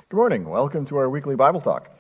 Good morning. Welcome to our weekly Bible talk.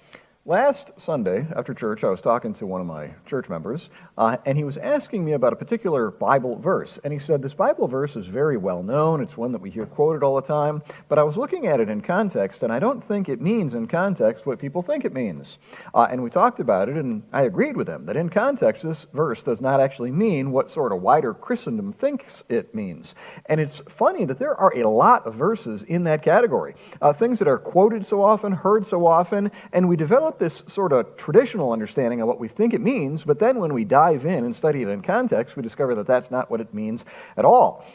Last Sunday after church, I was talking to one of my church members, and he was asking me about a particular Bible verse. And he said, this Bible verse is very well known. It's one that we hear quoted all the time. But I was looking at it in context, and I don't think it means in context what people think it means. And we talked about it, and I agreed with him that in context, this verse does not actually mean what sort of wider Christendom thinks it means. And it's funny that there are a lot of verses in that category, things that are quoted so often, heard so often, and we develop this sort of traditional understanding of what we think it means, but then when we dive in and study it in context, we discover that that's not what it means at all.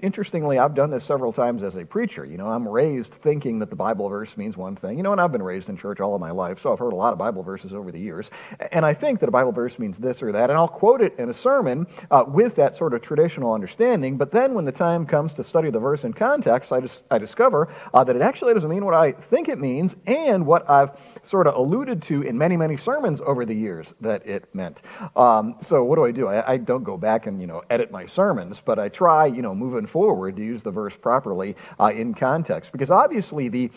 Interestingly, I've done this several times as a preacher. I'm raised thinking that the Bible verse means one thing, and I've been raised in church all of my life, so I've heard a lot of Bible verses over the years, and I think that a Bible verse means this or that, and I'll quote it in a sermon with that sort of traditional understanding, but then when the time comes to study the verse in context, I discover that it actually doesn't mean what I think it means, and what I've sort of alluded to in many, many sermons over the years that it meant. So what do? I don't go back and, edit my sermons, but I try, moving forward to use the verse properly in context. Because obviously the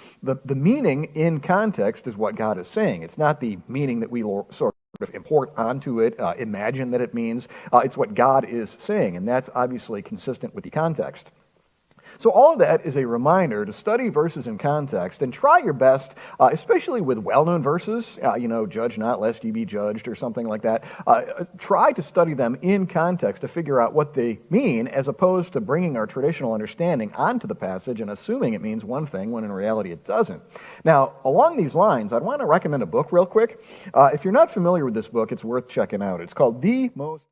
meaning in context is what God is saying. It's not the meaning that we sort of import onto it, imagine that it means. It's what God is saying, and that's obviously consistent with the context. So all of that is a reminder to study verses in context and try your best, especially with well-known verses, judge not lest ye be judged or something like that. Try to study them in context to figure out what they mean, as opposed to bringing our traditional understanding onto the passage and assuming it means one thing when in reality it doesn't. Now, along these lines, I'd want to recommend a book real quick. If you're not familiar with this book, it's worth checking out. It's called The Most